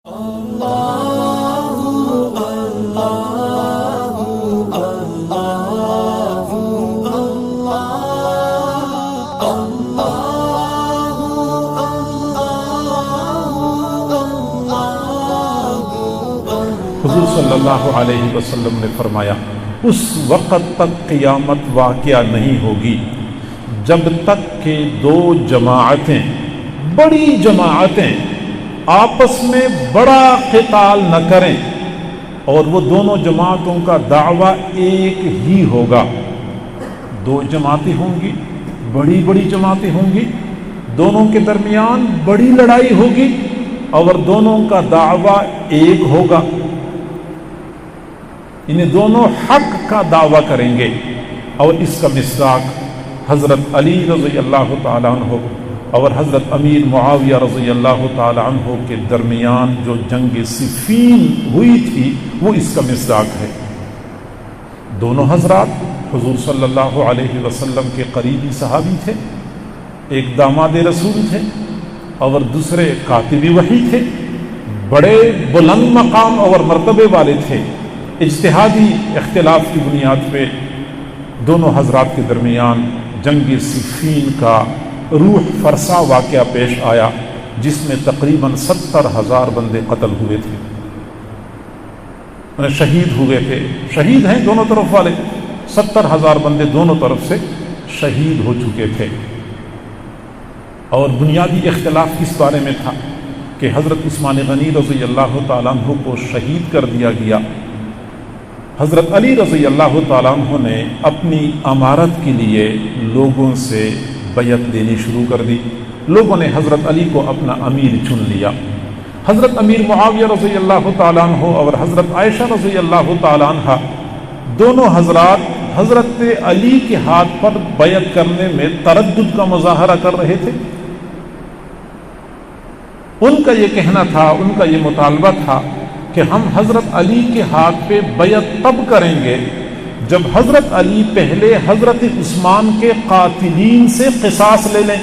حضور صلی اللہ علیہ وسلم نے فرمایا اس وقت تک قیامت واقعہ نہیں ہوگی جب تک کہ دو جماعتیں، بڑی جماعتیں آپس میں بڑا قتال نہ کریں اور وہ دونوں جماعتوں کا دعویٰ ایک ہی ہوگا۔ دو جماعتیں ہوں گی، بڑی بڑی جماعتیں ہوں گی، دونوں کے درمیان بڑی لڑائی ہوگی اور دونوں کا دعویٰ ایک ہوگا۔ انہیں دونوں حق کا دعویٰ کریں گے اور اس کا مصداق حضرت علی رضی اللہ تعالیٰ عنہ اور حضرت امیر معاویہ رضی اللہ تعالیٰ عنہ کے درمیان جو جنگ صفین ہوئی تھی وہ اس کا مصداق ہے۔ دونوں حضرات حضور صلی اللہ علیہ وسلم کے قریبی صحابی تھے، ایک داماد رسول تھے اور دوسرے کاتب وحی تھے، بڑے بلند مقام اور مرتبے والے تھے۔ اجتہادی اختلاف کی بنیاد پہ دونوں حضرات کے درمیان جنگ صفین کا روح فرسا واقعہ پیش آیا جس میں تقریباً 70,000 بندے قتل ہوئے تھے، شہید ہوئے تھے، شہید ہیں دونوں طرف والے، 70,000 بندے دونوں طرف سے شہید ہو چکے تھے۔ اور بنیادی اختلاف کس بارے میں تھا کہ حضرت عثمان غنی رضی اللہ تعالیٰ عنہ کو شہید کر دیا گیا۔ حضرت علی رضی اللہ تعالیٰ عنہ نے اپنی امارت کے لیے لوگوں سے بیعت دینی شروع کر دی، لوگوں نے حضرت علی کو اپنا امیر چن لیا۔ حضرت امیر معاویہ رضی اللہ تعالیٰ عنہ اور حضرت عائشہ رضی اللہ تعالیٰ عنہ دونوں حضرات حضرت علی کے ہاتھ پر بیعت کرنے میں تردد کا مظاہرہ کر رہے تھے۔ ان کا یہ کہنا تھا، ان کا یہ مطالبہ تھا کہ ہم حضرت علی کے ہاتھ پہ بیعت تب کریں گے جب حضرت علی پہلے حضرت عثمان کے قاتلین سے قصاص لے لیں۔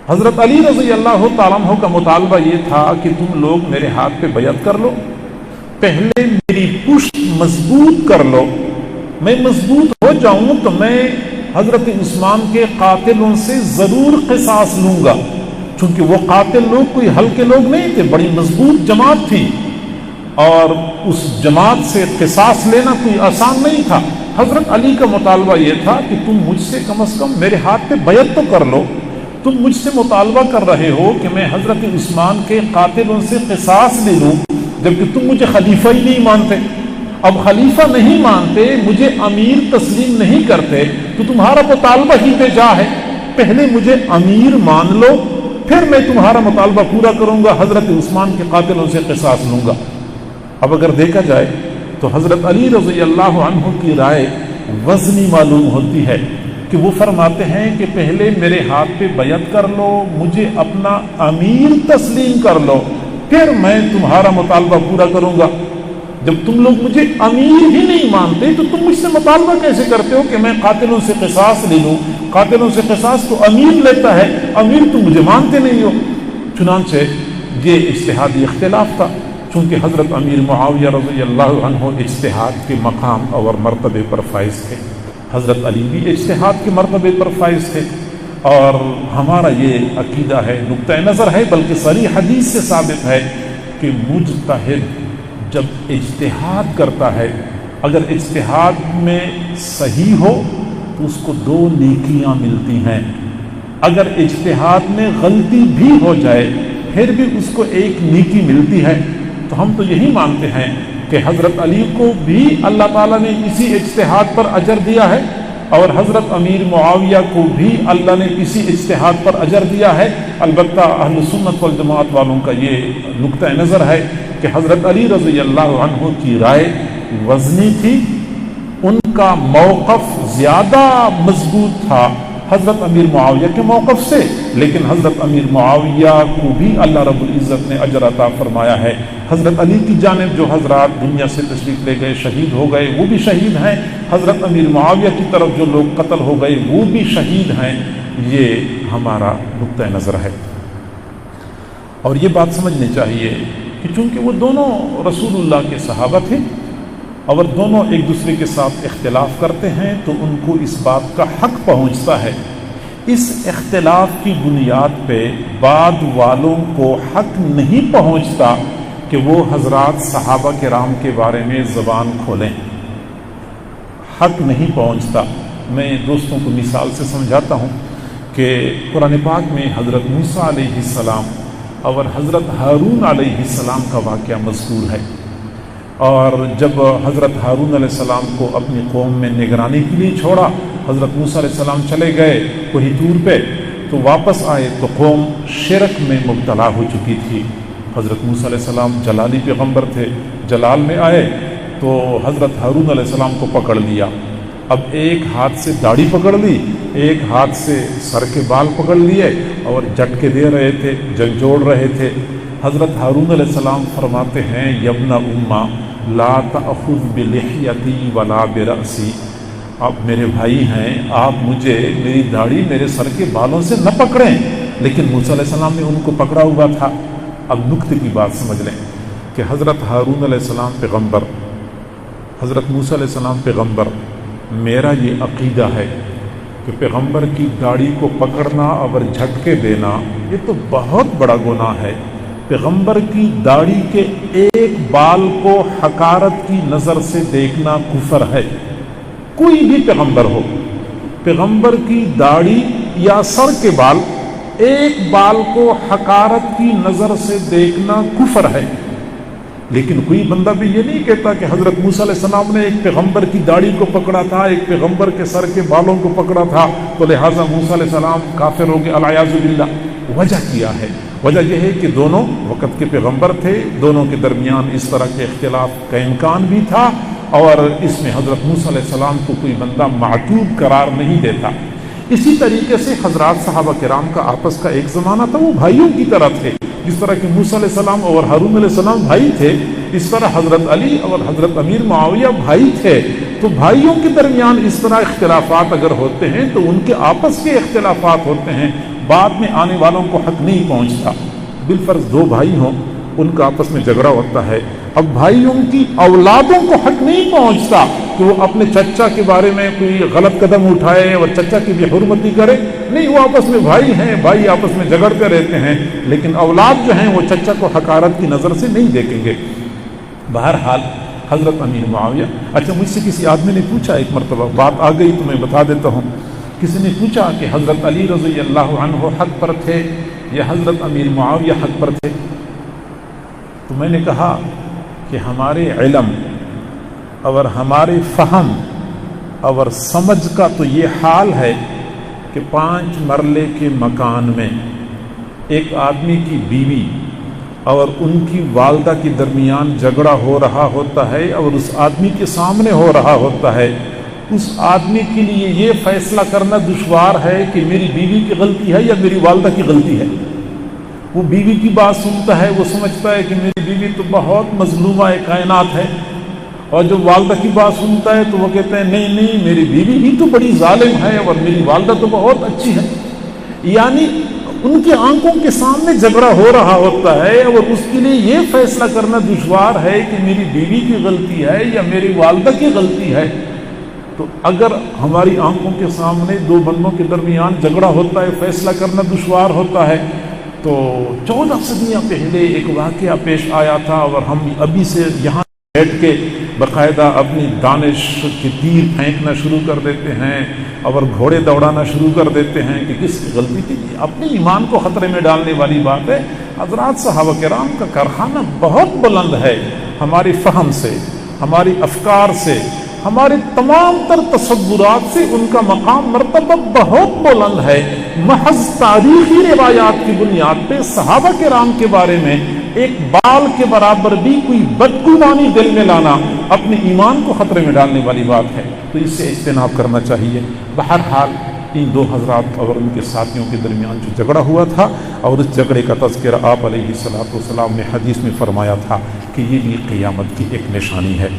حضرت علی رضی اللہ تعالیٰ عنہ کا مطالبہ یہ تھا کہ تم لوگ میرے ہاتھ پہ بیعت کر لو، پہلے میری پشت مضبوط کر لو، میں مضبوط ہو جاؤں تو میں حضرت عثمان کے قاتلوں سے ضرور قصاص لوں گا، چونکہ وہ قاتل لوگ کوئی ہلکے لوگ نہیں تھے، بڑی مضبوط جماعت تھی اور اس جماعت سے قصاص لینا کوئی آسان نہیں تھا۔ حضرت علی کا مطالبہ یہ تھا کہ تم مجھ سے کم از کم میرے ہاتھ پہ بیعت تو کر لو، تم مجھ سے مطالبہ کر رہے ہو کہ میں حضرت عثمان کے قاتلوں سے قصاص لے لوں، جبکہ تم مجھے خلیفہ ہی نہیں مانتے۔ اب خلیفہ نہیں مانتے، مجھے امیر تسلیم نہیں کرتے تو تمہارا مطالبہ ہی بے جا ہے، پہلے مجھے امیر مان لو پھر میں تمہارا مطالبہ پورا کروں گا، حضرت عثمان کے قاتلوں سے قصاص لوں گا۔ اب اگر دیکھا جائے تو حضرت علی رضی اللہ عنہ کی رائے وزنی معلوم ہوتی ہے کہ وہ فرماتے ہیں کہ پہلے میرے ہاتھ پہ بیعت کر لو، مجھے اپنا امیر تسلیم کر لو، پھر میں تمہارا مطالبہ پورا کروں گا۔ جب تم لوگ مجھے امیر ہی نہیں مانتے تو تم مجھ سے مطالبہ کیسے کرتے ہو کہ میں قاتلوں سے قصاص لے لوں؟ قاتلوں سے قصاص تو امیر لیتا ہے، امیر تم مجھے مانتے نہیں ہو۔ چنانچہ یہ اجتہادی اختلاف تھا، چونکہ حضرت امیر معاویہ رضی اللہ عنہ اجتہاد کے مقام اور مرتبے پر فائز تھے، حضرت علی بھی اجتہاد کے مرتبے پر فائز تھے، اور ہمارا یہ عقیدہ ہے، نقطہ نظر ہے، بلکہ صریح حدیث سے ثابت ہے کہ مجتہد جب اجتہاد کرتا ہے، اگر اجتہاد میں صحیح ہو تو اس کو 2 نیکیاں ملتی ہیں، اگر اجتہاد میں غلطی بھی ہو جائے پھر بھی اس کو 1 نیکی ملتی ہے۔ تو ہم تو یہی مانتے ہیں کہ حضرت علی کو بھی اللہ تعالیٰ نے اسی اجتہاد پر اجر دیا ہے اور حضرت امیر معاویہ کو بھی اللہ نے اسی اجتہاد پر اجر دیا ہے۔ البتہ اہل سنت والجماعت والوں کا یہ نقطہ نظر ہے کہ حضرت علی رضی اللہ عنہ کی رائے وزنی تھی، ان کا موقف زیادہ مضبوط تھا حضرت امیر معاویہ کے موقف سے، لیکن حضرت امیر معاویہ کو بھی اللہ رب العزت نے اجر عطا فرمایا ہے۔ حضرت علی کی جانب جو حضرات دنیا سے تشریف لے گئے، شہید ہو گئے، وہ بھی شہید ہیں، حضرت امیر معاویہ کی طرف جو لوگ قتل ہو گئے وہ بھی شہید ہیں۔ یہ ہمارا نقطہ نظر ہے۔ اور یہ بات سمجھنی چاہیے کہ چونکہ وہ دونوں رسول اللہ کے صحابہ تھے اور دونوں ایک دوسرے کے ساتھ اختلاف کرتے ہیں، تو ان کو اس بات کا حق پہنچتا ہے۔ اس اختلاف کی بنیاد پہ بعد والوں کو حق نہیں پہنچتا کہ وہ حضرات صحابہ کرام کے بارے میں زبان کھولیں، حق نہیں پہنچتا۔ میں دوستوں کو مثال سے سمجھاتا ہوں کہ قرآن پاک میں حضرت موسیٰ علیہ السلام اور حضرت ہارون علیہ السلام کا واقعہ مذکور ہے، اور جب حضرت ہارون علیہ السلام کو اپنی قوم میں نگرانی کے لیے چھوڑا، حضرت موسیٰ علیہ السلام چلے گئے کوہ طور پہ، تو واپس آئے تو قوم شرک میں مبتلا ہو چکی تھی۔ حضرت موسیٰ علیہ السلام جلالی پیغمبر تھے، جلال میں آئے تو حضرت ہارون علیہ السلام کو پکڑ لیا۔ اب ایک ہاتھ سے داڑھی پکڑ لی، ایک ہاتھ سے سر کے بال پکڑ لیے اور جھٹکے دے رہے تھے، جھنجھوڑ رہے تھے۔ حضرت ہارون علیہ السلام فرماتے ہیں، یبن امّا لا تأخذ بلحیتی ولا برأسی، آپ میرے بھائی ہیں، آپ مجھے میری داڑھی میرے سر کے بالوں سے نہ پکڑیں، لیکن موسیٰ علیہ السلام نے ان کو پکڑا ہوا تھا۔ اب نکتے کی بات سمجھ لیں کہ حضرت ہارون علیہ السلام پیغمبر، حضرت موسیٰ علیہ السلام پیغمبر، میرا یہ عقیدہ ہے کہ پیغمبر کی داڑھی کو پکڑنا اور جھٹکے دینا یہ تو بہت بڑا گناہ ہے۔ پیغمبر کی داڑھی کے ایک بال کو حقارت کی نظر سے دیکھنا کفر ہے۔ کوئی بھی پیغمبر ہو، پیغمبر کی داڑھی یا سر کے بال ایک بال کو حقارت کی نظر سے دیکھنا کفر ہے۔ لیکن کوئی بندہ بھی یہ نہیں کہتا کہ حضرت موسیٰ علیہ السلام نے ایک پیغمبر کی داڑھی کو پکڑا تھا، ایک پیغمبر کے سر کے بالوں کو پکڑا تھا، تو لہٰذا موسیٰ علیہ السلام کافر ہو گئے، العیاذ باللہ۔ وجہ کیا ہے؟ وجہ یہ ہے کہ دونوں وقت کے پیغمبر تھے، دونوں کے درمیان اس طرح کے اختلاف کا امکان بھی تھا، اور اس میں حضرت موسیٰ علیہ السلام کو کوئی بندہ معتوب قرار نہیں دیتا۔ اسی طریقے سے حضرات صحابہ کرام کا آپس کا ایک زمانہ تھا، وہ بھائیوں کی طرح تھے۔ جس طرح کہ موسیٰ علیہ السلام اور ہارون علیہ السلام بھائی تھے، اس طرح حضرت علی اور حضرت امیر معاویہ بھائی تھے۔ تو بھائیوں کے درمیان اس طرح اختلافات اگر ہوتے ہیں تو ان کے آپس کے اختلافات ہوتے ہیں، بعد میں آنے والوں کو حق نہیں پہنچتا۔ بالفرض دو بھائی ہوں، ان کا آپس میں جھگڑا ہوتا ہے، اب بھائیوں کی اولادوں کو حق نہیں پہنچتا کہ وہ اپنے چچا کے بارے میں کوئی غلط قدم اٹھائے اور چچا کی بے حرمتی کرے، نہیں، وہ آپس میں بھائی ہیں، بھائی آپس میں جھگڑتے رہتے ہیں، لیکن اولاد جو ہیں وہ چچا کو حقارت کی نظر سے نہیں دیکھیں گے۔ بہرحال حضرت امیر معاویہ، اچھا مجھ سے کسی آدمی نے پوچھا ایک مرتبہ، بات آ گئی تو میں بتا دیتا ہوں، کسی نے پوچھا کہ حضرت علی رضی اللہ عنہ حق پر تھے یا حضرت امیر معاویہ حق پر تھے؟ تو میں نے کہا کہ ہمارے علم اور ہمارے فہم اور سمجھ کا تو یہ حال ہے کہ 5 مرلے کے مکان میں ایک آدمی کی بیوی اور ان کی والدہ کے درمیان جھگڑا ہو رہا ہوتا ہے اور اس آدمی کے سامنے ہو رہا ہوتا ہے، اس آدمی کے لیے یہ فیصلہ کرنا دشوار ہے کہ میری بیوی کی غلطی ہے یا میری والدہ کی غلطی ہے۔ وہ بیوی کی بات سنتا ہے، وہ سمجھتا ہے کہ میری بیوی تو بہت مظلومہ کائنات ہے، اور جب والدہ کی بات سنتا ہے تو وہ کہتے ہیں نہیں نہیں، میری بیوی بھی تو بڑی ظالم ہے اور میری والدہ تو بہت اچھی ہے۔ یعنی ان کی آنکھوں کے سامنے جھگڑا ہو رہا ہوتا ہے اور اس کے لیے یہ فیصلہ کرنا دشوار ہے کہ میری بیوی کی غلطی ہے یا میری والدہ کی غلطی ہے۔ تو اگر ہماری آنکھوں کے سامنے دو بندوں کے درمیان جھگڑا ہوتا ہے، فیصلہ کرنا دشوار ہوتا ہے، تو 14 صدیاں پہلے ایک واقعہ پیش آیا تھا، اور ہم ابھی سے یہاں بیٹھ کے باقاعدہ اپنی دانش کی تیر پھینکنا شروع کر دیتے ہیں اور گھوڑے دوڑانا شروع کر دیتے ہیں کہ کس کی غلطی تھی۔ اپنے ایمان کو خطرے میں ڈالنے والی بات ہے۔ حضرات صحابہ کرام کا کارخانہ بہت بلند ہے، ہماری فہم سے، ہماری افکار سے، ہمارے تمام تر تصورات سے ان کا مقام مرتبہ بہت بلند ہے۔ محض تاریخی روایات کی بنیاد پہ صحابہ کرام کے بارے میں ایک بال کے برابر بھی کوئی بدگمانی دل میں لانا اپنے ایمان کو خطرے میں ڈالنے والی بات ہے، تو اس سے اجتناب کرنا چاہیے۔ بہرحال ان دو حضرات اور ان کے ساتھیوں کے درمیان جو جھگڑا ہوا تھا، اور اس جھگڑے کا تذکرہ آپ علیہ الصلوۃ والسلام نے حدیث میں فرمایا تھا کہ یہ بھی قیامت کی ایک نشانی ہے۔